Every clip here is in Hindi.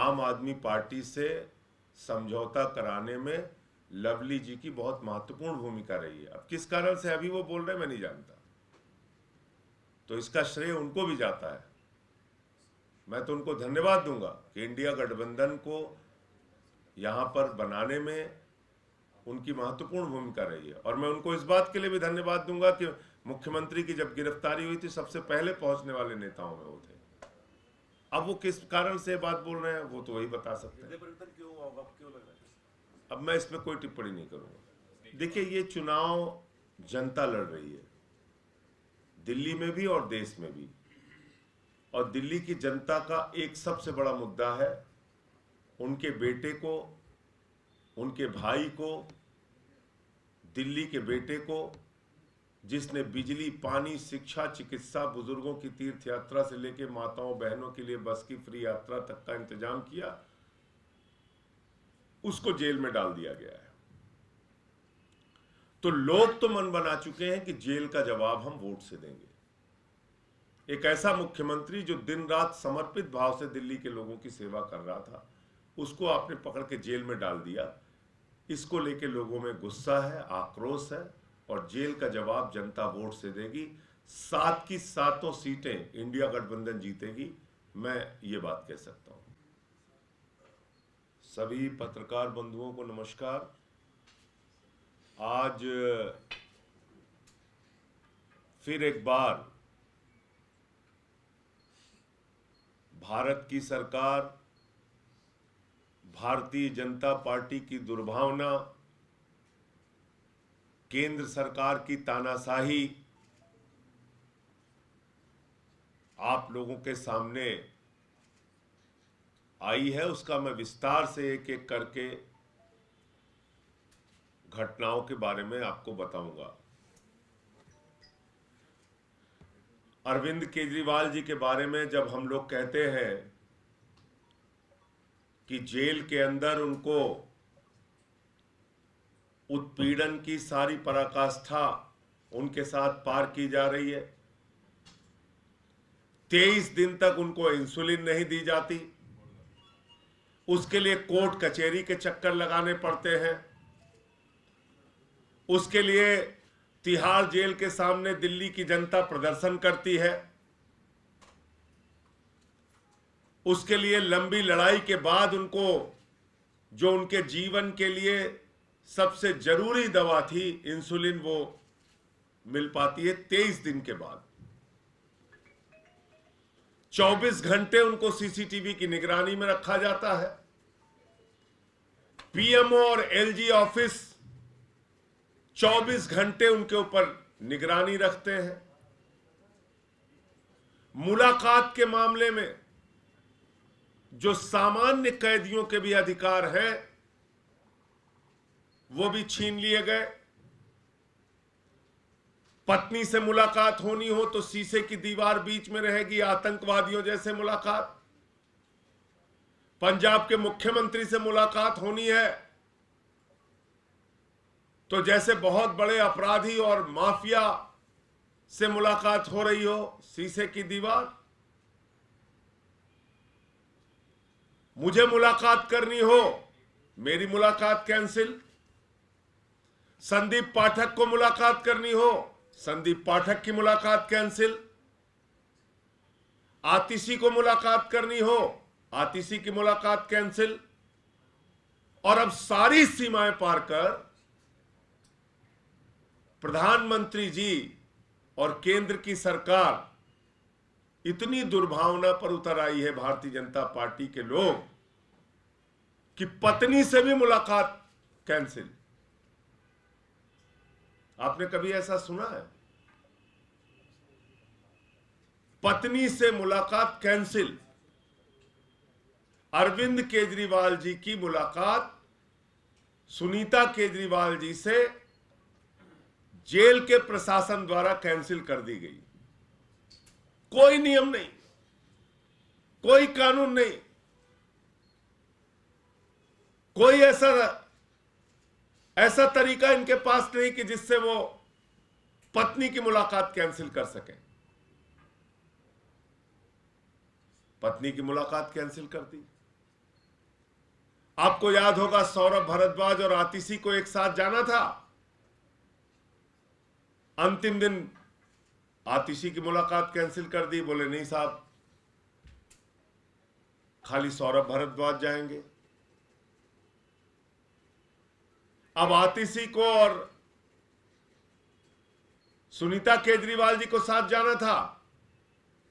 आम आदमी पार्टी से समझौता कराने में लवली जी की बहुत महत्वपूर्ण भूमिका रही है। अब किस कारण से अभी वो बोल रहे हैं मैं नहीं जानता, तो इसका श्रेय उनको भी जाता है। मैं तो उनको धन्यवाद दूंगा कि इंडिया गठबंधन को यहां पर बनाने में उनकी महत्वपूर्ण भूमिका रही है। और मैं उनको इस बात के लिए भी धन्यवाद दूंगा कि मुख्यमंत्री की जब गिरफ्तारी हुई थी सबसे पहले पहुंचने वाले नेताओं में वो थे। अब वो किस कारण से बात बोल रहे हैं वो तो वही बता सकते हैं। अब मैं इसमें कोई टिप्पणी नहीं करूंगा। देखिए, ये चुनाव जनता लड़ रही है, दिल्ली में भी और देश में भी। और दिल्ली की जनता का एक सबसे बड़ा मुद्दा है उनके बेटे को, उनके भाई को, दिल्ली के बेटे को जिसने बिजली, पानी, शिक्षा, चिकित्सा, बुजुर्गों की तीर्थ यात्रा से लेकर माताओं बहनों के लिए बस की फ्री यात्रा तक का इंतजाम किया, उसको जेल में डाल दिया गया है। तो लोग तो मन बना चुके हैं कि जेल का जवाब हम वोट से देंगे। एक ऐसा मुख्यमंत्री जो दिन रात समर्पित भाव से दिल्ली के लोगों की सेवा कर रहा था, उसको आपने पकड़ के जेल में डाल दिया। इसको लेके लोगों में गुस्सा है, आक्रोश है, और जेल का जवाब जनता वोट से देगी। 7 की 7 सीटें इंडिया गठबंधन जीतेगी, मैं ये बात कह सकता हूं। सभी पत्रकार बंधुओं को नमस्कार। आज फिर एक बार भारत की सरकार, भारतीय जनता पार्टी की दुर्भावना, केंद्र सरकार की तानाशाही आप लोगों के सामने आई है। उसका मैं विस्तार से एक एक करके घटनाओं के बारे में आपको बताऊंगा। अरविंद केजरीवाल जी के बारे में जब हम लोग कहते हैं कि जेल के अंदर उनको उत्पीड़न की सारी पराकाष्ठा उनके साथ पार की जा रही है, 23 दिन तक उनको इंसुलिन नहीं दी जाती, उसके लिए कोर्ट कचहरी के चक्कर लगाने पड़ते हैं, उसके लिए तिहाड़ जेल के सामने दिल्ली की जनता प्रदर्शन करती है, उसके लिए लंबी लड़ाई के बाद उनको जो उनके जीवन के लिए सबसे जरूरी दवा थी इंसुलिन, वो मिल पाती है 23 दिन के बाद। 24 घंटे उनको सीसीटीवी की निगरानी में रखा जाता है। पीएमओ और एलजी ऑफिस 24 घंटे उनके ऊपर निगरानी रखते हैं। मुलाकात के मामले में जो सामान्य कैदियों के भी अधिकार हैं वो भी छीन लिए गए। पत्नी से मुलाकात होनी हो तो शीशे की दीवार बीच में रहेगी, आतंकवादियों जैसे मुलाकात। पंजाब के मुख्यमंत्री से मुलाकात होनी है तो जैसे बहुत बड़े अपराधी और माफिया से मुलाकात हो रही हो, शीशे की दीवार। मुझे मुलाकात करनी हो, मेरी मुलाकात कैंसिल। संदीप पाठक को मुलाकात करनी हो, संदीप पाठक की मुलाकात कैंसिल। आतिशी को मुलाकात करनी हो, आतिशी की मुलाकात कैंसिल। और अब सारी सीमाएं पार कर प्रधानमंत्री जी और केंद्र की सरकार इतनी दुर्भावना पर उतर आई है, भारतीय जनता पार्टी के लोग, कि पत्नी से भी मुलाकात कैंसिल। आपने कभी ऐसा सुना है? पत्नी से मुलाकात कैंसिल। अरविंद केजरीवाल जी की मुलाकात सुनीता केजरीवाल जी से जेल के प्रशासन द्वारा कैंसिल कर दी गई। कोई नियम नहीं, कोई कानून नहीं, कोई ऐसा तरीका इनके पास नहीं कि जिससे वो पत्नी की मुलाकात कैंसिल कर सके। पत्नी की मुलाकात कैंसिल कर दी। आपको याद होगा सौरभ भारद्वाज और आतिशी को एक साथ जाना था। अंतिम दिन आतिशी की मुलाकात कैंसिल कर दी, बोले नहीं साहब खाली सौरभ भारद्वाज जाएंगे। अब आतिशी को और सुनीता केजरीवाल जी को साथ जाना था,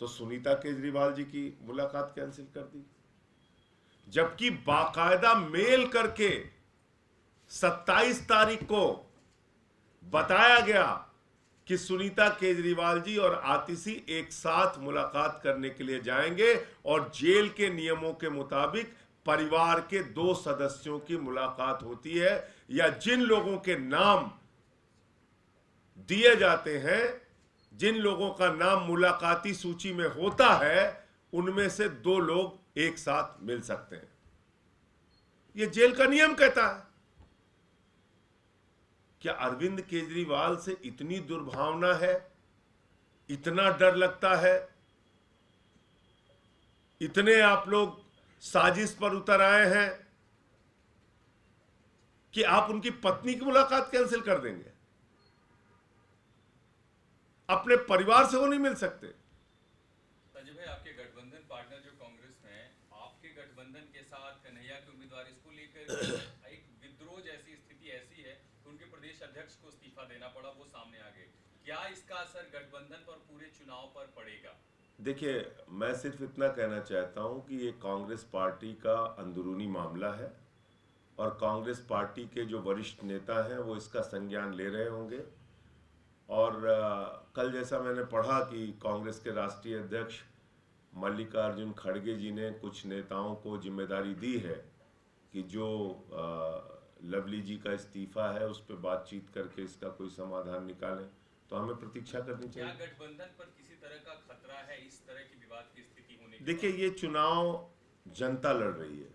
तो सुनीता केजरीवाल जी की मुलाकात कैंसिल कर दी, जबकि बाकायदा मेल करके 27 तारीख को बताया गया कि सुनीता केजरीवाल जी और आतिशी एक साथ मुलाकात करने के लिए जाएंगे और जेल के नियमों के मुताबिक परिवार के 2 सदस्यों की मुलाकात होती है, या जिन लोगों के नाम दिए जाते हैं, जिन लोगों का नाम मुलाकाती सूची में होता है, उनमें से 2 लोग एक साथ मिल सकते हैं। यह जेल का नियम कहता है। क्या अरविंद केजरीवाल से इतनी दुर्भावना है, इतना डर लगता है, इतने आप लोग साजिश पर उतर आए हैं कि आप उनकी पत्नी की मुलाकात कैंसिल कर देंगे? अपने परिवार से वो नहीं मिल सकते। संजय भाई, आपके गठबंधन पार्टनर जो कांग्रेस में है, आपके गठबंधन के साथ कन्हैया के उम्मीदवार, इसको लेकर एक विद्रोह जैसी स्थिति ऐसी है कि उनके प्रदेश अध्यक्ष को इस्तीफा देना पड़ा, वो सामने आ गए। क्या इसका असर गठबंधन पर पूरे चुनाव पर पड़ेगा? देखिए, मैं सिर्फ इतना कहना चाहता हूं कि ये कांग्रेस पार्टी का अंदरूनी मामला है और कांग्रेस पार्टी के जो वरिष्ठ नेता हैं वो इसका संज्ञान ले रहे होंगे। और कल जैसा मैंने पढ़ा कि कांग्रेस के राष्ट्रीय अध्यक्ष मल्लिकार्जुन खड़गे जी ने कुछ नेताओं को जिम्मेदारी दी है कि जो लवली जी का इस्तीफा है उस पर बातचीत करके इसका कोई समाधान निकालें, तो हमें प्रतीक्षा करनी चाहिए। क्या गठबंधन पर किसी तरह का खतरा है इस तरह की विवाद की स्थिति होने के? देखिए, ये चुनाव जनता लड़ रही है,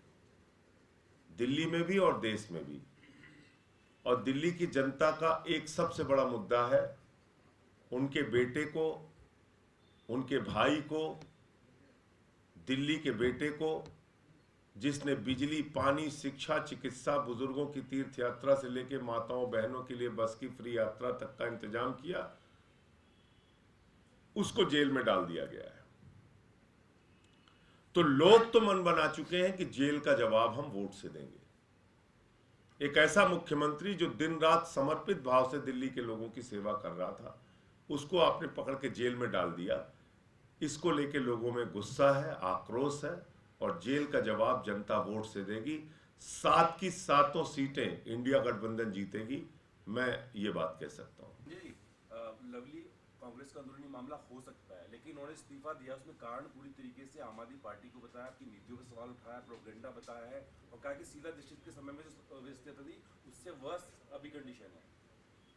दिल्ली में भी और देश में भी, और दिल्ली की जनता का एक सबसे बड़ा मुद्दा है उनके बेटे को, उनके भाई को, दिल्ली के बेटे को, जिसने बिजली, पानी, शिक्षा, चिकित्सा, बुजुर्गों की तीर्थ यात्रा से लेकर माताओं बहनों के लिए बस की फ्री यात्रा तक का इंतजाम किया, उसको जेल में डाल दिया गया है। तो लोग तो मन बना चुके हैं कि जेल का जवाब हम वोट से देंगे। एक ऐसा मुख्यमंत्री जो दिन रात समर्पित भाव से दिल्ली के लोगों की सेवा कर रहा था, उसको आपने पकड़ के जेल में डाल दिया। इसको लेके लोगों में गुस्सा है, आक्रोश है, और जेल का जवाब जनता वोट से देगी। 7 की 7 सीटें इंडिया गठबंधन जीतेगी, मैं ये बात कह सकता हूँ। जी, लवली कांग्रेस का अंदरूनी मामला हो सकता है, लेकिन उन्होंने इस्तीफा दिया, उसमें कारण पूरी तरीके से आम आदमी पार्टी को बताया, आपकी नीतियों पर सवाल उठाया, प्रोपेगेंडा बताया है और कहा कि शीला दीक्षित के समय में जो स्थिति थी उससे वर्ष अभी कंडीशन है।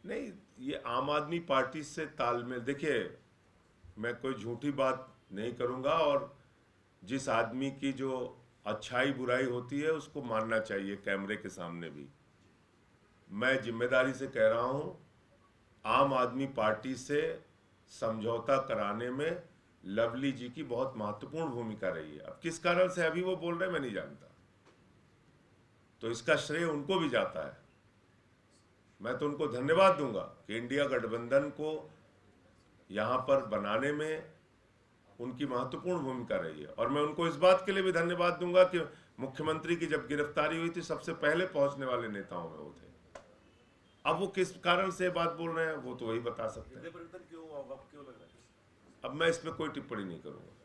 नहीं, ये आम आदमी पार्टी से तालमेल, देखिए मैं कोई झूठी बात नहीं करूंगा, और जिस आदमी की जो अच्छाई बुराई होती है उसको मानना चाहिए कैमरे के सामने भी। मैं जिम्मेदारी से कह रहा हूं, आम आदमी पार्टी से समझौता कराने में लवली जी की बहुत महत्वपूर्ण भूमिका रही है। अब किस कारण से अभी वो बोल रहे हैं मैं नहीं जानता, तो इसका श्रेय उनको भी जाता है। मैं तो उनको धन्यवाद दूंगा कि इंडिया गठबंधन को यहां पर बनाने में उनकी महत्वपूर्ण भूमिका रही है, और मैं उनको इस बात के लिए भी धन्यवाद दूंगा कि मुख्यमंत्री की जब गिरफ्तारी हुई थी सबसे पहले पहुंचने वाले नेताओं में वो थे। अब वो किस कारण से बात बोल रहे हैं वो तो वही बता सकते हैं। परिवर्तन क्यों लग रहा है? अब मैं इसमें कोई टिप्पणी नहीं करूंगा।